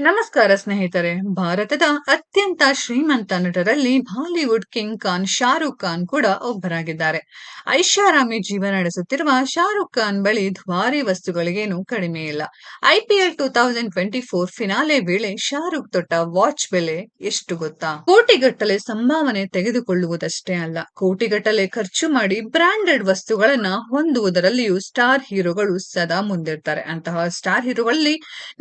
ನಮಸ್ಕಾರ ಸ್ನೇಹಿತರೆ. ಭಾರತದ ಅತ್ಯಂತ ಶ್ರೀಮಂತ ನಟರಲ್ಲಿ ಬಾಲಿವುಡ್ ಕಿಂಗ್ ಖಾನ್ ಶಾರುಖ್ ಖಾನ್ ಕೂಡ ಒಬ್ಬರಾಗಿದ್ದಾರೆ. ಐಷಾರಾಮಿ ಜೀವನ ನಡೆಸುತ್ತಿರುವ ಶಾರುಖ್ ಖಾನ್ ಬಳಿ ದುಬಾರಿ ವಸ್ತುಗಳಿಗೇನು ಕಡಿಮೆ ಇಲ್ಲ. ಐಪಿಎಲ್ 2024 ಫಿನಾಲೆ ವೇಳೆ ಶಾರುಖ್ ತೊಟ್ಟ ವಾಚ್ ಬೆಲೆ ಎಷ್ಟು ಗೊತ್ತಾ? ಕೋಟಿಗಟ್ಟಲೆ ಸಂಭಾವನೆ ತೆಗೆದುಕೊಳ್ಳುವುದಷ್ಟೇ ಅಲ್ಲ, ಕೋಟಿಗಟ್ಟಲೆ ಖರ್ಚು ಮಾಡಿ ಬ್ರಾಂಡೆಡ್ ವಸ್ತುಗಳನ್ನ ಹೊಂದುವುದರಲ್ಲಿಯೂ ಸ್ಟಾರ್ ಹೀರೋಗಳು ಸದಾ ಮುಂದಿರ್ತಾರೆ. ಅಂತಹ ಸ್ಟಾರ್ ಹೀರೋಗಳಲ್ಲಿ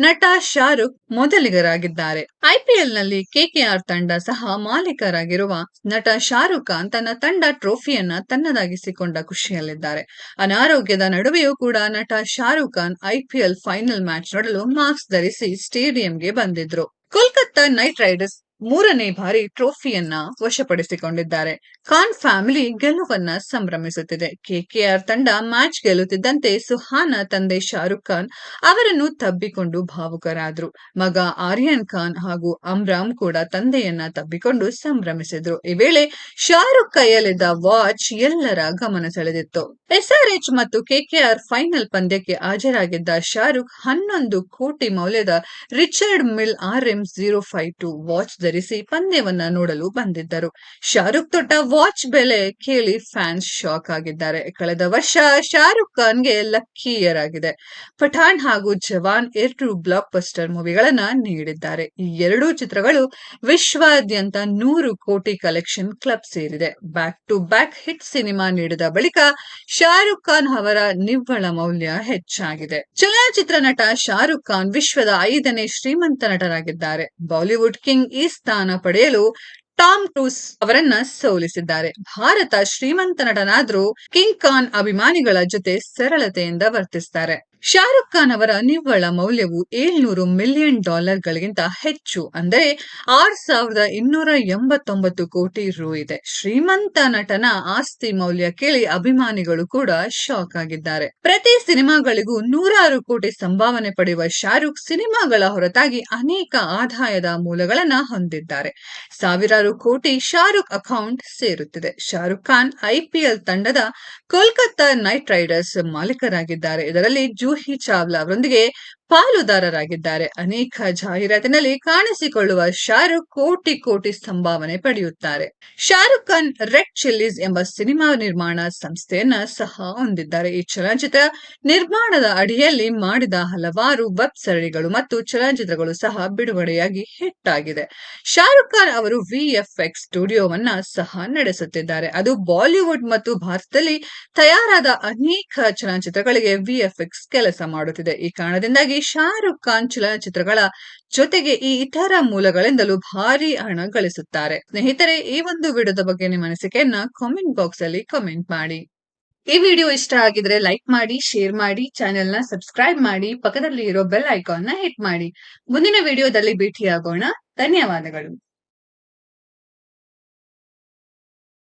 ನಟ ಶಾರುಖ್ ಮೊದಲಿಗರಾಗಿದ್ದಾರೆ. ಐಪಿಎಲ್ನಲ್ಲಿ ಕೆಕೆಆರ್ ತಂಡ ಸಹ ಮಾಲೀಕರಾಗಿರುವ ನಟ ಶಾರುಖ್ ಖಾನ್ ತನ್ನ ತಂಡ ಟ್ರೋಫಿಯನ್ನ ತನ್ನದಾಗಿಸಿಕೊಂಡ ಖುಷಿಯಲ್ಲಿದ್ದಾರೆ. ಅನಾರೋಗ್ಯದ ನಡುವೆಯೂ ಕೂಡ ನಟ Shahrukh Khan IPL final match ನೋಡಲು ಮಾಸ್ಕ್ ಧರಿಸಿ ಸ್ಟೇಡಿಯಂಗೆ ಬಂದಿದ್ರು. ಕೋಲ್ಕತ್ತಾ ನೈಟ್ ರೈಡರ್ಸ್ 3ನೇ ಬಾರಿ ಟ್ರೋಫಿಯನ್ನ ವಶಪಡಿಸಿಕೊಂಡಿದ್ದಾರೆ. ಖಾನ್ ಫ್ಯಾಮಿಲಿ ಗೆಲುವನ್ನ ಸಂಭ್ರಮಿಸುತ್ತಿದೆ. ಕೆಕೆಆರ್ ತಂಡ ಮ್ಯಾಚ್ ಗೆಲ್ಲುತ್ತಿದ್ದಂತೆ ಸುಹಾನಾ ತಂದೆ ಶಾರುಖ್ ಖಾನ್ ಅವರನ್ನು ತಬ್ಬಿಕೊಂಡು ಭಾವುಕರಾದ್ರು. ಮಗ ಆರ್ಯನ್ ಖಾನ್ ಹಾಗೂ ಅಮ್ರಾಮ್ ಕೂಡ ತಂದೆಯನ್ನ ತಬ್ಬಿಕೊಂಡು ಸಂಭ್ರಮಿಸಿದ್ರು. ಈ ವೇಳೆ ಶಾರುಖ್ ಕೈಯಲ್ಲಿದ್ದ ವಾಚ್ ಎಲ್ಲರ ಗಮನ ಸೆಳೆದಿತ್ತು. ಎಸ್ಆರ್ಎಚ್ ಮತ್ತು ಕೆಕೆಆರ್ ಫೈನಲ್ ಪಂದ್ಯಕ್ಕೆ ಹಾಜರಾಗಿದ್ದ ಶಾರುಖ್ 11 ಕೋಟಿ ಮೌಲ್ಯದ ರಿಚರ್ಡ್ ಮಿಲ್ RM052 ವಾಚ್ ಧರಿಸಿ ಪಂದ್ಯವನ್ನ ನೋಡಲು ಬಂದಿದ್ದರು. ಶಾರುಖ್ ತೊಟ್ಟ ವಾಚ್ ಬೆಲೆ ಕೇಳಿ ಫ್ಯಾನ್ಸ್ ಶಾಕ್ ಆಗಿದ್ದಾರೆ. ಕಳೆದ ವರ್ಷ ಶಾರುಖ್ ಖಾನ್ಗೆ ಲಕ್ಕಿ ಇಯರ್ ಆಗಿದೆ. ಪಠಾಣ್ ಹಾಗೂ ಜವಾನ್ 2 ಬ್ಲಾಕ್ ಬಸ್ಟರ್ ಮೂವಿಗಳನ್ನ ನೀಡಿದ್ದಾರೆ. ಈ ಎರಡೂ ಚಿತ್ರಗಳು ವಿಶ್ವಾದ್ಯಂತ 100 ಕೋಟಿ ಕಲೆಕ್ಷನ್ ಕ್ಲಬ್ ಸೇರಿದೆ. Back to back hit cinema ನೀಡಿದ ಬಳಿಕ ಶಾರುಖ್ ಖಾನ್ ಅವರ ನಿವ್ವಳ ಮೌಲ್ಯ ಹೆಚ್ಚಾಗಿದೆ. ಚಲನಚಿತ್ರ ನಟ ಶಾರುಖ್ ಖಾನ್ ವಿಶ್ವದ 5ನೇ ಶ್ರೀಮಂತ ನಟರಾಗಿದ್ದಾರೆ. ಬಾಲಿವುಡ್ ಕಿಂಗ್ ಈ ಸ್ಥಾನ ಪಡೆಯಲು ಟಾಮ್ ಕ್ರೂಸ್ ಅವರನ್ನ ಸೋಲಿಸಿದ್ದಾರೆ. ಭಾರತ ಶ್ರೀಮಂತ ನಟನಾದ್ರೂ ಕಿಂಗ್ ಖಾನ್ ಅಭಿಮಾನಿಗಳ ಜೊತೆ ಸರಳತೆಯಿಂದ ವರ್ತಿಸ್ತಾರೆ. ಶಾರುಖ್ ಖಾನ್ ಅವರ ನಿವ್ವಳ ಮೌಲ್ಯವು $700 ಮಿಲಿಯನ್ ಗಳಿಗಿಂತ ಹೆಚ್ಚು, ಅಂದರೆ 6289 ಕೋಟಿ ರು ಇದೆ. ಶ್ರೀಮಂತ ನಟನ ಆಸ್ತಿ ಮೌಲ್ಯ ಕೇಳಿ ಅಭಿಮಾನಿಗಳು ಕೂಡ ಶಾಕ್ ಆಗಿದ್ದಾರೆ. ಪ್ರತಿ ಸಿನಿಮಾಗಳಿಗೂ 106 ಕೋಟಿ ಸಂಭಾವನೆ ಪಡೆಯುವ ಶಾರುಖ್ ಸಿನಿಮಾಗಳ ಹೊರತಾಗಿ ಅನೇಕ ಆದಾಯದ ಮೂಲಗಳನ್ನ ಹೊಂದಿದ್ದಾರೆ. ಸಾವಿರಾರು ಕೋಟಿ ಶಾರುಖ್ ಅಕೌಂಟ್ ಸೇರುತ್ತಿದೆ. ಶಾರುಖ್ ಖಾನ್ ಐಪಿಎಲ್ ತಂಡದ ಕೋಲ್ಕತ್ತಾ ನೈಟ್ ರೈಡರ್ಸ್ ಮಾಲೀಕರಾಗಿದ್ದಾರೆ. ಇದರಲ್ಲಿ ಜೂಹಿ ಚಾವ್ಲಾ ಅವರೊಂದಿಗೆ ಪಾಲುದಾರರಾಗಿದ್ದಾರೆ. ಅನೇಕ ಜಾಹೀರಾತಿನಲ್ಲಿ ಕಾಣಿಸಿಕೊಳ್ಳುವ ಶಾರುಖ್ ಕೋಟಿ ಕೋಟಿ ಸಂಭಾವನೆ ಪಡೆಯುತ್ತಾರೆ. ಶಾರುಖ್ ಖಾನ್ ರೆಡ್ ಚಿಲ್ಲೀಸ್ ಎಂಬ ಸಿನಿಮಾ ನಿರ್ಮಾಣ ಸಂಸ್ಥೆಯನ್ನ ಸಹ ಹೊಂದಿದ್ದಾರೆ. ಈ ಚಲನಚಿತ್ರ ನಿರ್ಮಾಣದ ಅಡಿಯಲ್ಲಿ ಮಾಡಿದ ಹಲವಾರು ವೆಬ್ ಸರಣಿಗಳು ಮತ್ತು ಚಲನಚಿತ್ರಗಳು ಸಹ ಬಿಡುಗಡೆಯಾಗಿ ಹಿಟ್ ಆಗಿದೆ. ಶಾರುಖ್ ಖಾನ್ ಅವರು VFX ಸ್ಟುಡಿಯೋವನ್ನ ಸಹ ನಡೆಸುತ್ತಿದ್ದಾರೆ. ಅದು ಬಾಲಿವುಡ್ ಮತ್ತು ಭಾರತದಲ್ಲಿ ತಯಾರಾದ ಅನೇಕ ಚಲನಚಿತ್ರಗಳಿಗೆ VFX ಕೆಲಸ ಮಾಡುತ್ತಿದೆ. ಈ ಕಾರಣದಿಂದಾಗಿ ಶಾರುಖ್ ಖಾನ್ ಚಲನಚಿತ್ರಗಳ ಜೊತೆಗೆ ಈ ಇತರ ಮೂಲಗಳಿಂದಲೂ ಭಾರಿ ಹಣ ಗಳಿಸುತ್ತಾರೆ. ಸ್ನೇಹಿತರೆ, ಈ ಒಂದು ವಿಡಿಯೋದ ಬಗ್ಗೆ ನಿಮ್ಮ ಅನಿಸಿಕೆಯನ್ನ ಕಾಮೆಂಟ್ ಬಾಕ್ಸ್ ಅಲ್ಲಿ ಕಾಮೆಂಟ್ ಮಾಡಿ. ಈ ವಿಡಿಯೋ ಇಷ್ಟ ಆಗಿದ್ರೆ ಲೈಕ್ ಮಾಡಿ, ಶೇರ್ ಮಾಡಿ, ಚಾನೆಲ್ ನ ಸಬ್ಸ್ಕ್ರೈಬ್ ಮಾಡಿ, ಪಕ್ಕದಲ್ಲಿ ಇರೋ ಬೆಲ್ ಐಕಾನ್ ನ ಹಿಟ್ ಮಾಡಿ. ಮುಂದಿನ ವಿಡಿಯೋದಲ್ಲಿ ಭೇಟಿಯಾಗೋಣ. ಧನ್ಯವಾದಗಳು.